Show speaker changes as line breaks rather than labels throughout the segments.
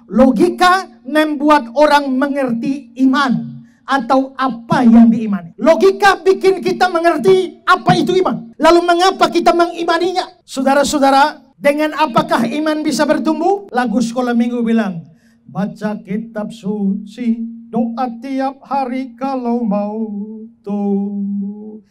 Logika membuat orang mengerti iman atau apa yang diimani. Logika bikin kita mengerti apa itu iman. Lalu mengapa kita mengimaninya? Saudara-saudara, dengan apakah iman bisa bertumbuh? Lagu sekolah minggu bilang, baca kitab suci, doa tiap hari kalau mau tumbuh.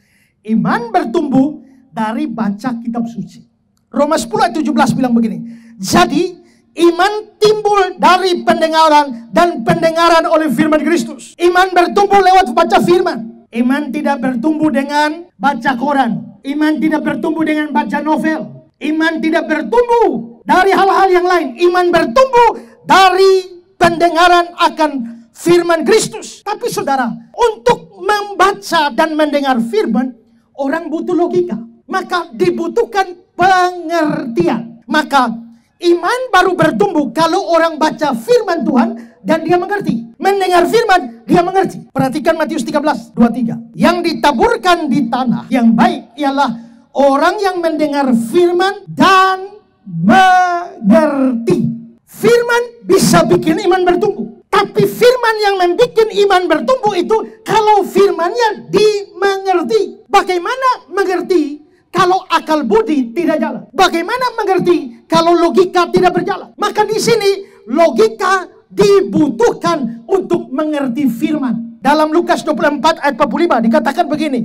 Iman bertumbuh dari baca kitab suci. Roma 10 ayat 17 bilang begini. Jadi iman timbul dari pendengaran dan pendengaran oleh firman Kristus. Iman bertumbuh lewat baca firman. Iman tidak bertumbuh dengan baca koran. Iman tidak bertumbuh dengan baca novel. Iman tidak bertumbuh dari hal-hal yang lain. Iman bertumbuh dari pendengaran akan firman Kristus. Tapi saudara, untuk membaca dan mendengar firman, orang butuh logika. Maka dibutuhkan pengertian. Maka iman baru bertumbuh kalau orang baca firman Tuhan dan dia mengerti. Mendengar firman, dia mengerti. Perhatikan Matius 13:23. Yang ditaburkan di tanah yang baik ialah orang yang mendengar firman dan mengerti. Firman bisa bikin iman bertumbuh. Tapi firman yang membuat iman bertumbuh itu kalau firmannya dimengerti. Bagaimana mengerti kalau akal budi tidak jalan? Bagaimana mengerti kalau logika tidak berjalan? Maka di sini logika dibutuhkan untuk mengerti firman. Dalam Lukas 24 ayat 45 dikatakan begini.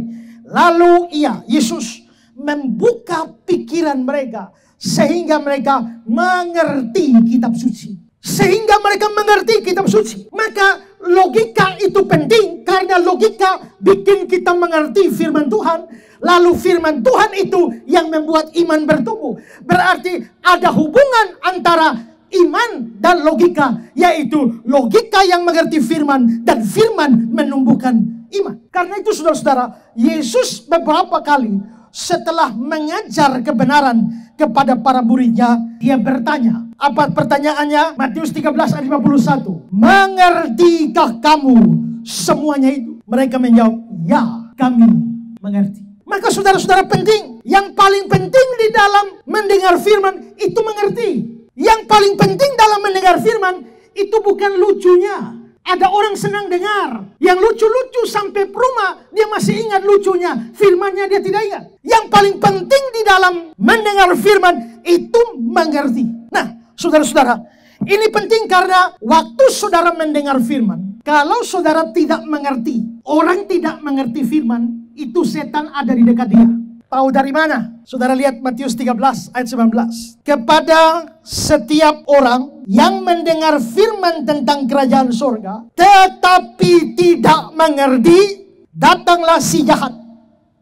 Lalu Yesus membuka pikiran mereka sehingga mereka mengerti kitab suci. Sehingga mereka mengerti kitab suci. Maka logika itu penting karena logika bikin kita mengerti firman Tuhan. Lalu firman Tuhan itu yang membuat iman bertumbuh. Berarti ada hubungan antara iman dan logika. Yaitu logika yang mengerti firman dan firman menumbuhkan iman. Karena itu saudara-saudara, Yesus beberapa kali setelah mengajar kebenaran kepada para muridnya, dia bertanya. Apa pertanyaannya? Matius 13 ayat 51. Mengertikah kamu semuanya itu? Mereka menjawab, ya, kami mengerti. Maka saudara-saudara penting, yang paling penting di dalam mendengar firman itu mengerti. Yang paling penting dalam mendengar firman itu bukan lucunya. Ada orang senang dengar. Yang lucu-lucu sampai rumah dia masih ingat lucunya. Firmannya dia tidak ingat. Yang paling penting di dalam mendengar firman itu mengerti. Nah, saudara-saudara, ini penting karena waktu saudara mendengar firman, kalau saudara tidak mengerti, orang tidak mengerti firman, itu setan ada di dekat dia. Tahu dari mana? Saudara lihat Matius 13 ayat 19. Kepada setiap orang yang mendengar firman tentang kerajaan surga, tetapi tidak mengerti, datanglah si jahat,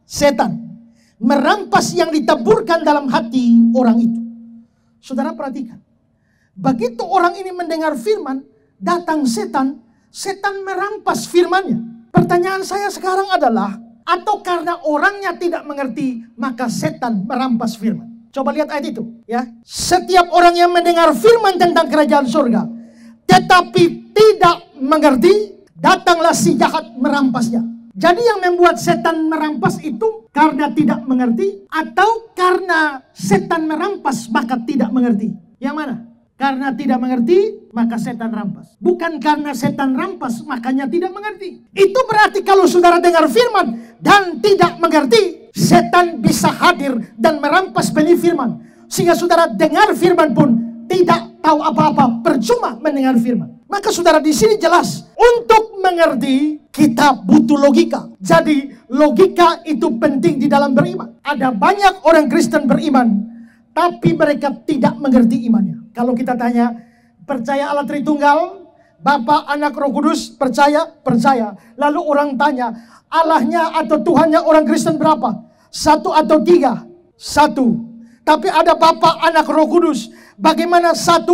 setan, merampas yang ditaburkan dalam hati orang itu. Saudara perhatikan. Begitu orang ini mendengar firman, datang setan, setan merampas firmannya. Pertanyaan saya sekarang adalah, atau karena orangnya tidak mengerti, maka setan merampas firman. Coba lihat ayat itu, ya. Setiap orang yang mendengar firman tentang kerajaan surga, tetapi tidak mengerti, datanglah si jahat merampasnya. Jadi yang membuat setan merampas itu karena tidak mengerti, atau karena setan merampas maka tidak mengerti? Yang mana? Karena tidak mengerti, maka setan rampas. Bukan karena setan rampas, makanya tidak mengerti. Itu berarti kalau saudara dengar firman dan tidak mengerti, setan bisa hadir dan merampas benih firman. Sehingga saudara dengar firman pun tidak tahu apa-apa, percuma mendengar firman. Maka saudara di sini jelas, untuk mengerti kita butuh logika. Jadi logika itu penting di dalam beriman. Ada banyak orang Kristen beriman, tapi mereka tidak mengerti imannya. Kalau kita tanya, percaya Allah Tritunggal, Bapa, Anak, Roh Kudus, percaya? Percaya. Lalu orang tanya, Allahnya atau Tuhannya orang Kristen berapa? 1 atau 3? 1. Tapi ada Bapa, Anak, Roh Kudus. Bagaimana 1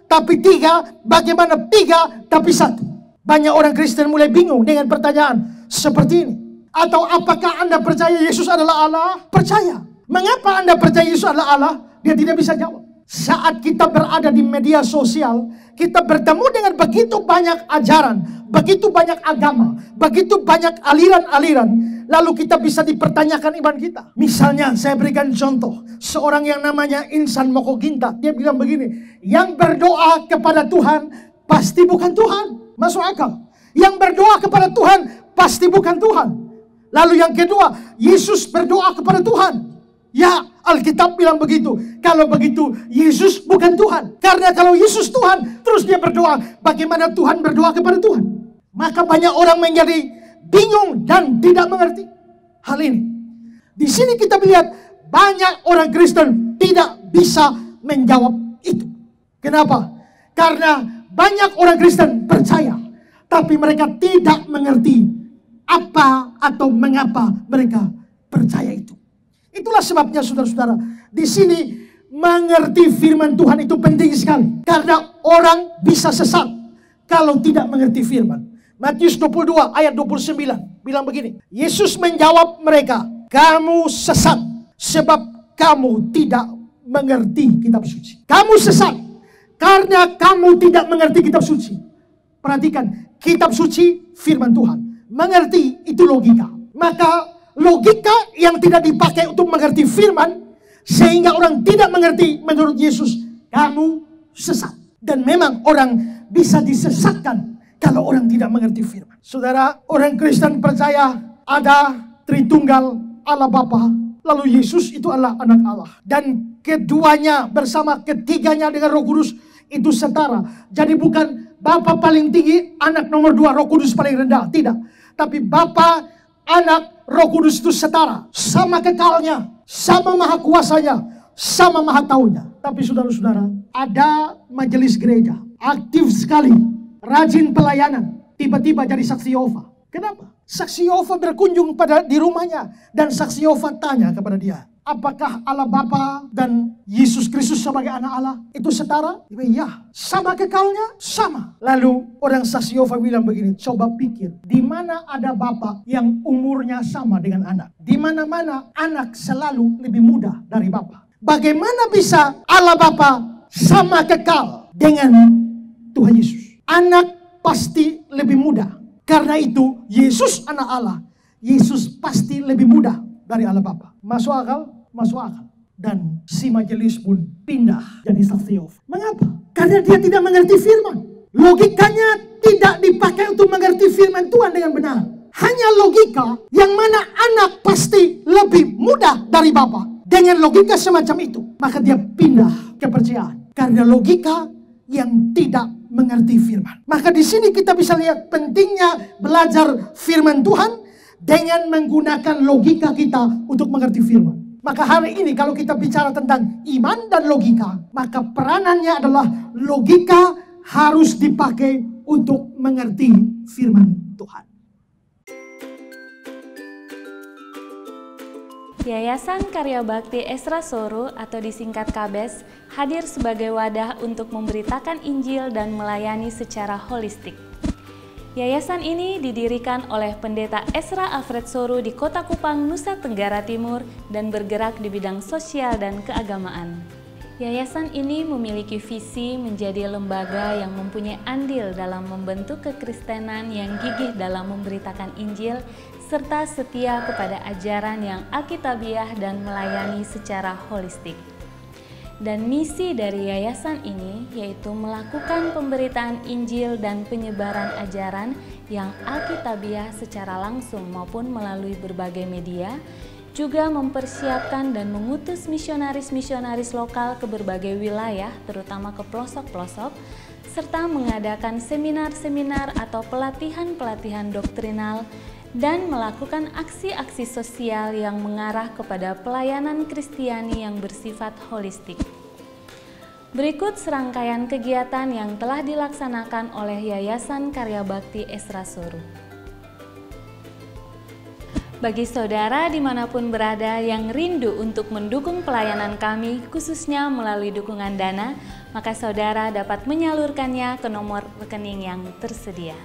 tapi 3? Bagaimana 3 tapi 1? Banyak orang Kristen mulai bingung dengan pertanyaan seperti ini. Atau apakah Anda percaya Yesus adalah Allah? Percaya. Mengapa Anda percaya Yesus adalah Allah? Dia tidak bisa jawab. Saat kita berada di media sosial, kita bertemu dengan begitu banyak ajaran, begitu banyak agama, begitu banyak aliran-aliran. Lalu kita bisa dipertanyakan iman kita. Misalnya saya berikan contoh, seorang yang namanya Insan Moko Ginta, dia bilang begini, yang berdoa kepada Tuhan pasti bukan Tuhan. Masuk akal. Yang berdoa kepada Tuhan pasti bukan Tuhan. Lalu yang kedua, Yesus berdoa kepada Tuhan. Ya, Alkitab bilang begitu. Kalau begitu, Yesus bukan Tuhan. Karena kalau Yesus Tuhan, terus dia berdoa, bagaimana Tuhan berdoa kepada Tuhan? Maka banyak orang menjadi bingung dan tidak mengerti hal ini. Di sini kita melihat banyak orang Kristen tidak bisa menjawab itu. Kenapa? Karena banyak orang Kristen percaya, tapi mereka tidak mengerti apa atau mengapa mereka percaya itu. Itulah sebabnya saudara-saudara, di sini mengerti firman Tuhan itu penting sekali. Karena orang bisa sesat kalau tidak mengerti firman. Matius 22 ayat 29 bilang begini. Yesus menjawab mereka, kamu sesat sebab kamu tidak mengerti kitab suci. Kamu sesat karena kamu tidak mengerti kitab suci. Perhatikan, kitab suci firman Tuhan. Mengerti itu logika. Maka logika yang tidak dipakai untuk mengerti firman, sehingga orang tidak mengerti, menurut Yesus, kamu sesat. Dan memang orang bisa disesatkan kalau orang tidak mengerti firman. Saudara, orang Kristen percaya ada Tritunggal Allah Bapa, lalu Yesus itu adalah anak Allah. Dan keduanya bersama ketiganya dengan Roh Kudus itu setara. Jadi bukan Bapa paling tinggi, anak nomor 2, Roh Kudus paling rendah. Tidak. Tapi Bapa, Anak, Roh Kudus itu setara, sama kekalnya, sama maha kuasanya, sama maha taunya. Tapi saudara-saudara, ada majelis gereja, aktif sekali, rajin pelayanan, tiba-tiba jadi saksi Yehova. Kenapa? Saksi Yehova berkunjung di rumahnya, dan saksi Yehova tanya kepada dia, apakah Allah Bapa dan Yesus Kristus sebagai anak Allah itu setara? Iya. Sama kekalnya? Sama. Lalu orang saksi Yehova bilang begini, coba pikir, di mana ada Bapa yang umurnya sama dengan anak? Di mana-mana anak selalu lebih muda dari Bapa. Bagaimana bisa Allah Bapa sama kekal dengan Tuhan Yesus? Anak pasti lebih muda. Karena itu Yesus anak Allah. Yesus pasti lebih muda dari Allah Bapa. Masuk akal? Masuk akal. Dan si majelis pun pindah jadi saksi Yehova. Mengapa? Karena dia tidak mengerti firman. Logikanya tidak dipakai untuk mengerti firman Tuhan dengan benar. Hanya logika yang mana anak pasti lebih muda dari Bapa. Dengan logika semacam itu, maka dia pindah kepercayaan. Karena logika yang tidak mengerti firman. Maka di sini kita bisa lihat pentingnya belajar firman Tuhan dengan menggunakan logika kita untuk mengerti firman. Maka hari ini kalau kita bicara tentang iman dan logika, maka peranannya adalah logika harus dipakai untuk mengerti firman Tuhan.
Yayasan Karya Bakti Esra Soru atau disingkat KABES hadir sebagai wadah untuk memberitakan Injil dan melayani secara holistik. Yayasan ini didirikan oleh Pendeta Esra Alfred Soru di Kota Kupang, Nusa Tenggara Timur dan bergerak di bidang sosial dan keagamaan. Yayasan ini memiliki visi menjadi lembaga yang mempunyai andil dalam membentuk kekristenan yang gigih dalam memberitakan Injil serta setia kepada ajaran yang alkitabiah dan melayani secara holistik. Dan misi dari yayasan ini yaitu melakukan pemberitaan Injil dan penyebaran ajaran yang alkitabiah secara langsung maupun melalui berbagai media, juga mempersiapkan dan mengutus misionaris-misionaris lokal ke berbagai wilayah, terutama ke pelosok-pelosok, serta mengadakan seminar-seminar atau pelatihan-pelatihan doktrinal, dan melakukan aksi-aksi sosial yang mengarah kepada pelayanan Kristiani yang bersifat holistik. Berikut serangkaian kegiatan yang telah dilaksanakan oleh Yayasan Karya Bakti Esra Soru. Bagi saudara dimanapun berada yang rindu untuk mendukung pelayanan kami, khususnya melalui dukungan dana, maka saudara dapat menyalurkannya ke nomor rekening yang tersedia.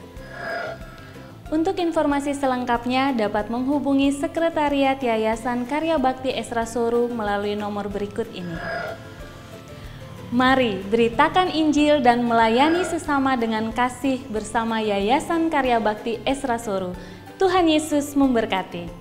Untuk informasi selengkapnya dapat menghubungi Sekretariat Yayasan Karya Bakti Esra Soru melalui nomor berikut ini. Mari beritakan Injil dan melayani sesama dengan kasih bersama Yayasan Karya Bakti Esra Soru. Tuhan Yesus memberkati.